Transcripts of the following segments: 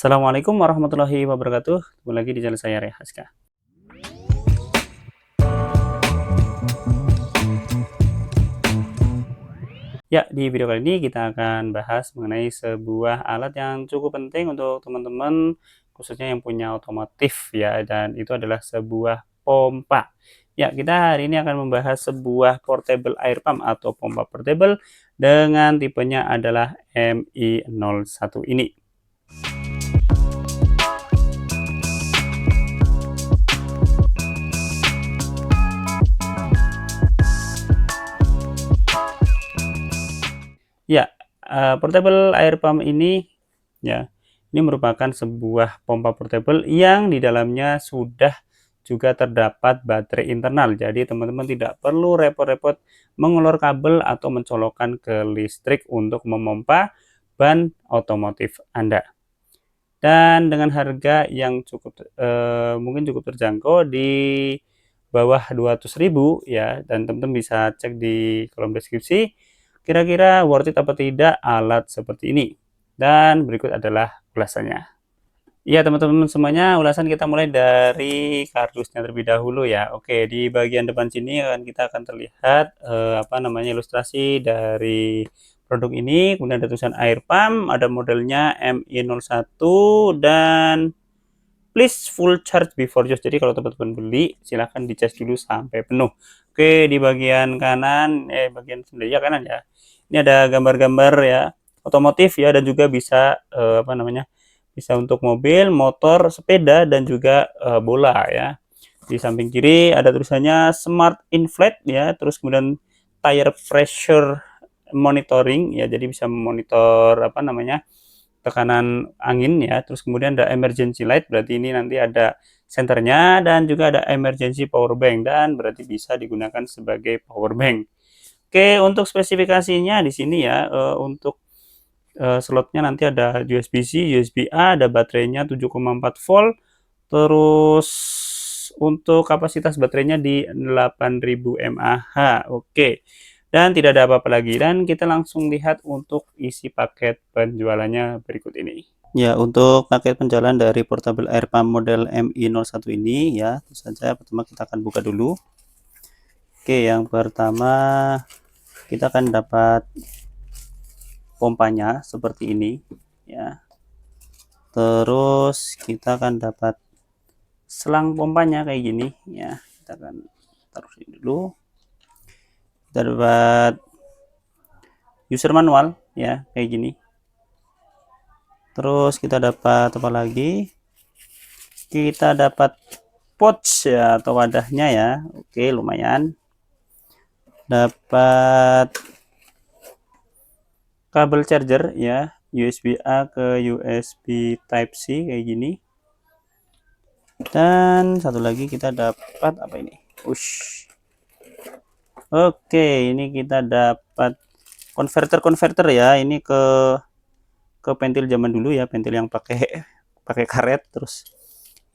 Assalamualaikum warahmatullahi wabarakatuh. Kembali lagi di channel saya Rehaska. Ya, di video kali ini kita akan bahas mengenai sebuah alat yang cukup penting untuk teman-teman khususnya yang punya otomotif ya, dan itu adalah sebuah pompa. Ya, kita hari ini akan membahas sebuah portable air pump atau pompa portable dengan tipenya adalah MI01 ini. Ya, portable air pump ini ya, ini merupakan sebuah pompa portable yang di dalamnya sudah juga terdapat baterai internal. Jadi teman-teman tidak perlu repot-repot mengulur kabel atau mencolokkan ke listrik untuk memompa ban otomotif Anda. Dan dengan harga yang mungkin cukup terjangkau di bawah 200.000 ya, dan teman-teman bisa cek di kolom deskripsi kira-kira worth it apa tidak alat seperti ini. Dan berikut adalah ulasannya. Iya teman-teman semuanya, ulasan kita mulai dari kardusnya terlebih dahulu ya. Oke, di bagian depan sini kita akan terlihat ilustrasi dari produk ini. Kemudian ada tulisan air pump, ada modelnya MI01 dan please full charge before use. Jadi kalau teman-teman beli silahkan dicas dulu sampai penuh. Oke, di bagian kanan bagian sebelah kanan ya. Ini ada gambar-gambar ya otomotif ya, dan juga bisa bisa untuk mobil, motor, sepeda, dan juga bola ya. Di samping kiri ada tulisannya Smart Inflat ya, terus kemudian tire pressure monitoring ya, jadi bisa memonitor tekanan angin ya. Terus kemudian ada emergency light, berarti ini nanti ada senternya, dan juga ada emergency power bank, dan berarti bisa digunakan sebagai power bank. Oke, untuk spesifikasinya di sini ya, untuk slotnya nanti ada USB-C, USB-A, ada baterainya 7,4 volt, terus untuk kapasitas baterainya di 8000 mAh. Oke, dan tidak ada apa-apa lagi, dan kita langsung lihat untuk isi paket penjualannya berikut ini. Ya, untuk paket penjualan dari portable air pump model MI01 ini ya, tentu saja pertama kita akan buka dulu. Oke, yang pertama kita akan dapat pompanya seperti ini ya. Terus kita akan dapat selang pompanya kayak gini ya. Kita akan taruh ini dulu. Kita dapat user manual ya kayak gini. Terus kita dapat apa lagi? Kita dapat pouch ya atau wadahnya ya. Oke, lumayan. Dapat kabel charger ya, USB-A ke USB Type C kayak gini. Dan satu lagi kita dapat apa ini? Oke, ini kita dapat konverter ya. Ini ke pentil zaman dulu ya, pentil yang pakai karet. Terus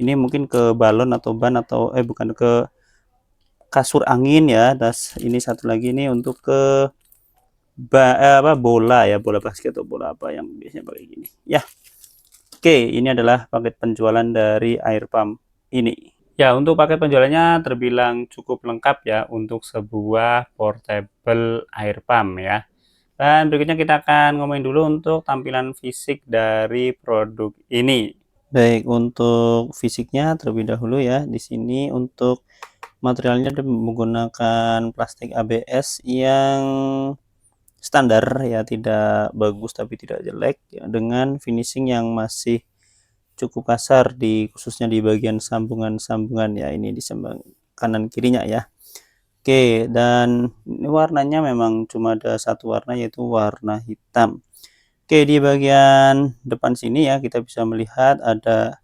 ini mungkin ke balon atau ban atau bukan, ke kasur angin ya. Das ini satu lagi ini untuk ke bola ya, bola basket atau bola apa yang biasanya pakai gini ya. Oke, ini adalah paket penjualan dari air pump ini ya. Untuk paket penjualannya terbilang cukup lengkap ya untuk sebuah portable air pump ya. Dan berikutnya kita akan ngomongin dulu untuk tampilan fisik dari produk ini. Baik, untuk fisiknya terlebih dahulu ya. Di sini untuk materialnya menggunakan plastik ABS yang standar ya, tidak bagus tapi tidak jelek ya, dengan finishing yang masih cukup kasar khususnya di bagian sambungan-sambungan ya, ini di sambung kanan kirinya ya. Oke, dan ini warnanya memang cuma ada satu warna, yaitu warna hitam. Oke, di bagian depan sini ya kita bisa melihat ada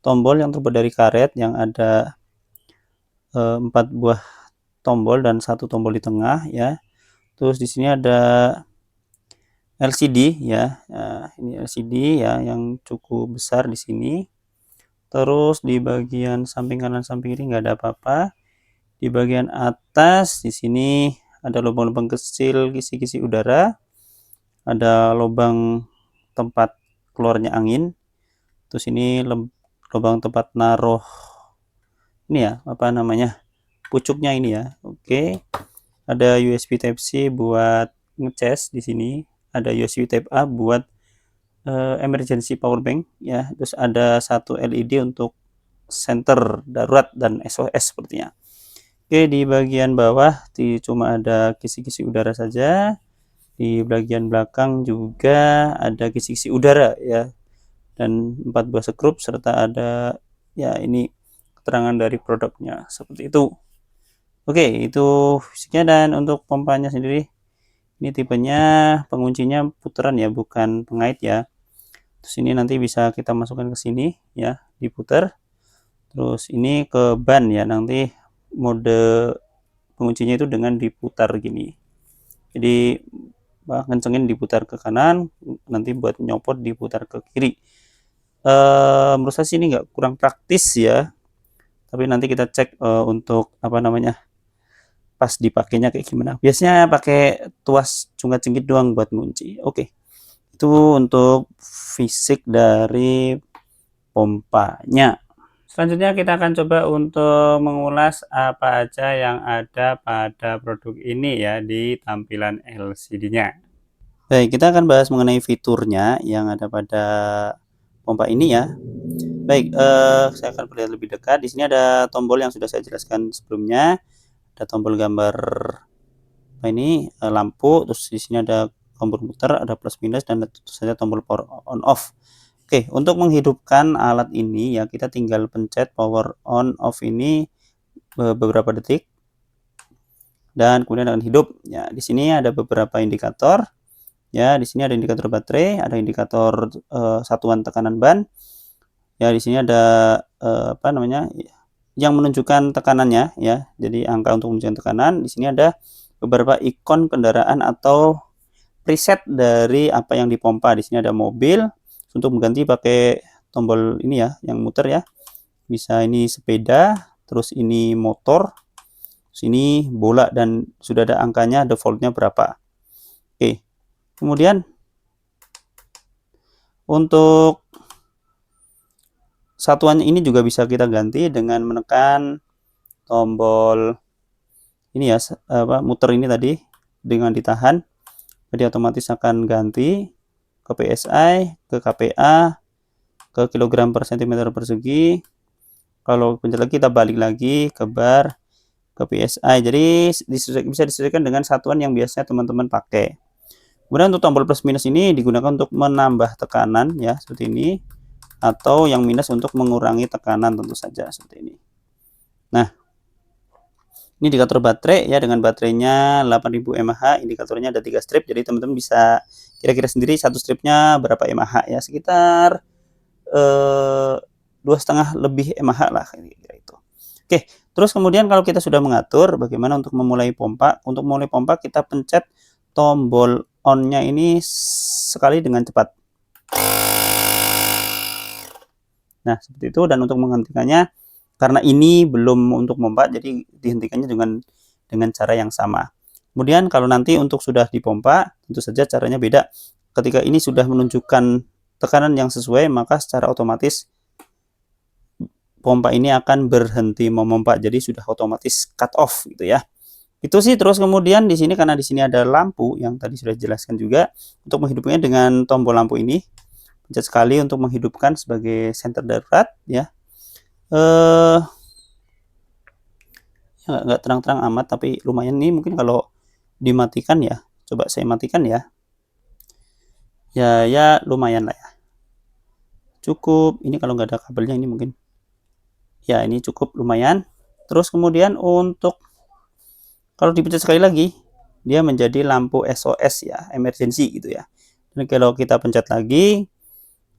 tombol yang terbuat dari karet yang ada 4 buah tombol dan satu tombol di tengah ya. Terus di sini ada LCD ya. Nah, ini LCD ya yang cukup besar di sini. Terus di bagian samping kanan samping kiri nggak ada apa-apa. Di bagian atas di sini ada lubang-lubang kecil kisi-kisi udara. Ada lubang tempat keluarnya angin. Terus ini lubang tempat naruh ini ya, apa namanya, pucuknya ini ya. Oke, ada USB Type C buat ngecas di sini, ada USB Type A buat emergency power bank ya. Terus ada satu LED untuk center darurat dan SOS sepertinya. Oke, di bagian bawah cuma ada kisi-kisi udara saja. Di bagian belakang juga ada kisi-kisi udara ya, dan 4 buah skrup serta ada ya ini keterangan dari produknya seperti itu. Oke, itu fisiknya. Dan untuk pompanya sendiri, ini tipenya penguncinya putaran ya, bukan pengait ya. Terus ini nanti bisa kita masukkan ke sini ya, diputar. Terus ini ke ban ya, nanti mode penguncinya itu dengan diputar gini. Jadi kencengin diputar ke kanan, nanti buat nyopot diputar ke kiri. Menurut saya sih ini nggak kurang praktis ya, tapi nanti kita cek untuk apa namanya, pas dipakainya kayak gimana. Biasanya pakai tuas cungkat cengkit doang buat ngunci. Oke, itu untuk fisik dari pompanya. Selanjutnya kita akan coba untuk mengulas apa aja yang ada pada produk ini ya di tampilan LCD-nya. Baik, kita akan bahas mengenai fiturnya yang ada pada pompa ini ya. Baik, saya akan perlihat lebih dekat. Di sini ada tombol yang sudah saya jelaskan sebelumnya. Ada tombol gambar apa ini, lampu. Terus di sini ada tombol muter, ada plus minus, dan tentu saja tombol power on off. Oke, untuk menghidupkan alat ini ya kita tinggal pencet power on off ini beberapa detik dan kemudian akan hidup. Ya, di sini ada beberapa indikator. Ya, di sini ada indikator baterai, ada indikator satuan tekanan ban. Ya, di sini ada apa namanya, yang menunjukkan tekanannya ya. Jadi angka untuk menunjukkan tekanan. Di sini ada beberapa ikon kendaraan atau preset dari apa yang dipompa. Di sini ada mobil. Untuk mengganti pakai tombol ini ya, yang muter ya. Bisa ini sepeda, terus ini motor, terus ini bola, dan sudah ada angkanya, defaultnya berapa. Oke, kemudian untuk satuannya ini juga bisa kita ganti dengan menekan tombol ini ya, muter ini tadi dengan ditahan. Jadi otomatis akan ganti ke PSI, ke KPA, ke kilogram per centimeter persegi. Kalau pencet lagi kita balik lagi ke bar, ke PSI. Jadi bisa disesuaikan dengan satuan yang biasanya teman-teman pakai. Kemudian untuk tombol plus minus ini digunakan untuk menambah tekanan ya, seperti ini, atau yang minus untuk mengurangi tekanan tentu saja seperti ini. Nah, ini indikator baterai ya, dengan baterainya 8000 mAh, indikatornya ada 3 strip. Jadi teman-teman bisa kira-kira sendiri satu stripnya berapa mAh ya, sekitar 2,5 lebih mAh lah kira-kira itu. Oke, terus kemudian kalau kita sudah mengatur bagaimana untuk memulai pompa, untuk memulai pompa kita pencet tombol on-nya ini sekali dengan cepat. Nah, seperti itu. Dan untuk menghentikannya, karena ini belum untuk pompa, jadi dihentikannya dengan cara yang sama. Kemudian kalau nanti untuk sudah dipompa, tentu saja caranya beda. Ketika ini sudah menunjukkan tekanan yang sesuai, maka secara otomatis pompa ini akan berhenti memompa. Jadi sudah otomatis cut off gitu ya. Itu sih. Terus kemudian di sini, karena di sini ada lampu yang tadi sudah dijelaskan juga, untuk menghidupkannya dengan tombol lampu ini, pencet sekali untuk menghidupkan sebagai center darurat ya. Ya nggak terang-terang amat, tapi lumayan nih. Mungkin kalau dimatikan ya, coba saya matikan ya. Ya lumayan lah ya. Cukup. Ini kalau nggak ada kabelnya ini mungkin. Ya, ini cukup lumayan. Terus kemudian untuk kalau dipencet sekali lagi, dia menjadi lampu SOS ya, emergency gitu ya. Dan kalau kita pencet lagi,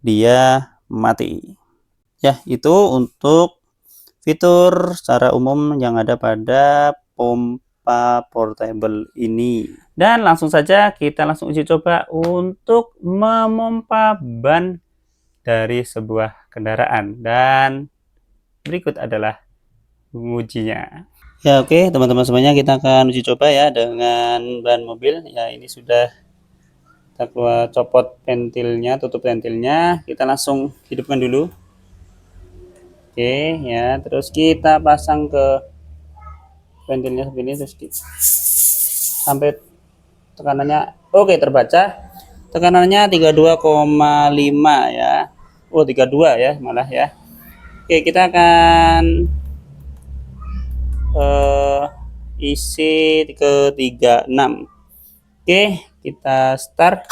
dia mati. Ya, itu untuk fitur secara umum yang ada pada pompa portable ini. Dan langsung saja kita langsung uji coba untuk memompa ban dari sebuah kendaraan. Dan berikut adalah mengujinya. Ya, oke teman-teman semuanya, kita akan uji coba ya dengan ban mobil. Ya, ini sudah Kita keluar, copot ventilnya, tutup ventilnya, kita langsung hidupkan dulu. Oke ya, terus kita pasang ke ventilnya seperti ini, terus sampai tekanannya oke terbaca. Tekanannya 32,5 ya. Oh 32 ya malah ya. Oke, kita akan isi ke 36. Oke, kita start.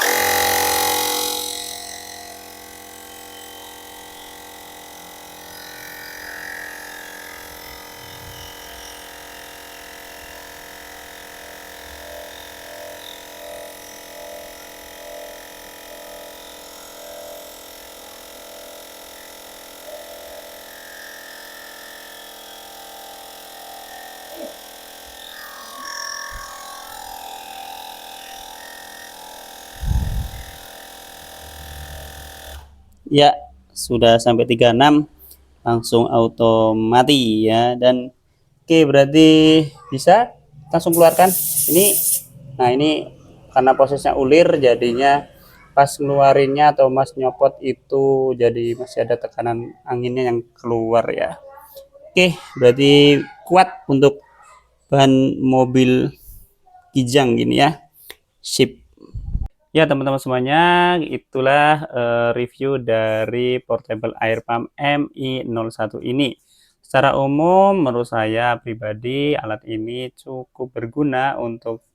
Ya, sudah sampai 36, langsung auto mati ya. Dan oke, berarti bisa langsung keluarkan ini. Nah, ini karena prosesnya ulir jadinya pas ngeluarinnya atau mas nyopot itu jadi masih ada tekanan anginnya yang keluar ya. Oke, berarti kuat untuk bahan mobil Kijang gini ya. Sip. Ya teman-teman semuanya, itulah review dari portable air pump MI01 ini. Secara umum menurut saya pribadi alat ini cukup berguna untuk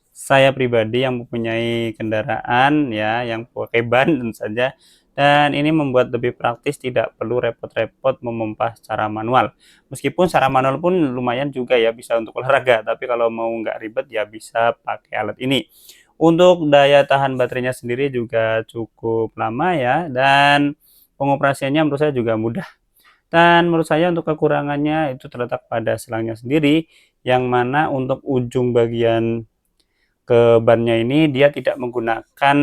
saya pribadi yang mempunyai kendaraan ya yang pakai ban tentu saja, dan ini membuat lebih praktis, tidak perlu repot-repot memompa secara manual. Meskipun secara manual pun lumayan juga ya, bisa untuk olahraga, tapi kalau mau nggak ribet ya bisa pakai alat ini. Untuk daya tahan baterainya sendiri juga cukup lama ya, dan pengoperasiannya menurut saya juga mudah. Dan menurut saya untuk kekurangannya itu terletak pada selangnya sendiri, yang mana untuk ujung bagian ke bannya ini dia tidak menggunakan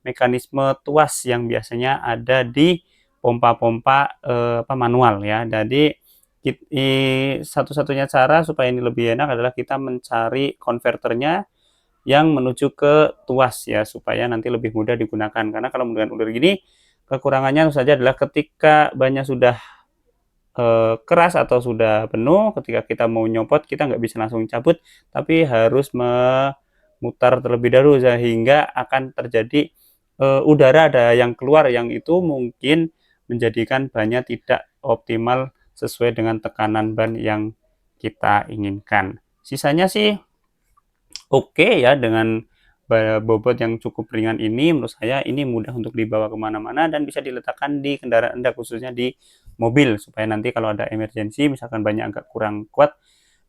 mekanisme tuas yang biasanya ada di pompa-pompa manual ya. Jadi satu-satunya cara supaya ini lebih enak adalah kita mencari konverternya yang menuju ke tuas ya, supaya nanti lebih mudah digunakan. Karena kalau menggunakan ulir gini, kekurangannya tentu saja adalah ketika bannya sudah keras atau sudah penuh, ketika kita mau nyopot kita nggak bisa langsung cabut, tapi harus memutar terlebih dahulu sehingga akan terjadi udara ada yang keluar, yang itu mungkin menjadikan bannya tidak optimal sesuai dengan tekanan ban yang kita inginkan. Sisanya sih oke ya, dengan bobot yang cukup ringan ini menurut saya ini mudah untuk dibawa kemana-mana dan bisa diletakkan di kendaraan Anda, khususnya di mobil, supaya nanti kalau ada emergensi misalkan banyak agak kurang kuat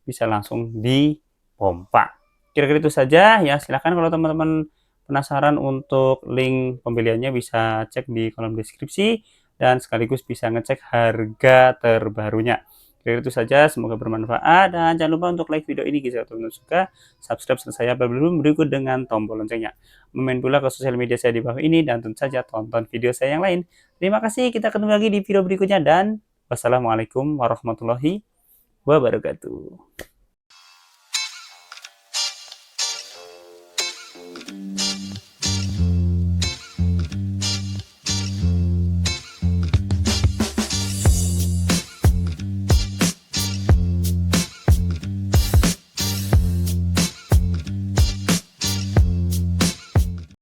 bisa langsung dipompa. Kira-kira itu saja ya. Silahkan kalau teman-teman penasaran untuk link pembeliannya bisa cek di kolom deskripsi dan sekaligus bisa ngecek harga terbarunya. Kira itu saja, semoga bermanfaat dan jangan lupa untuk like video ini jika teman-teman suka, subscribe saya belum berikut dengan tombol loncengnya. Main pula ke sosial media saya di bawah ini dan tentu saja tonton video saya yang lain. Terima kasih, kita ketemu lagi di video berikutnya dan wassalamualaikum warahmatullahi wabarakatuh.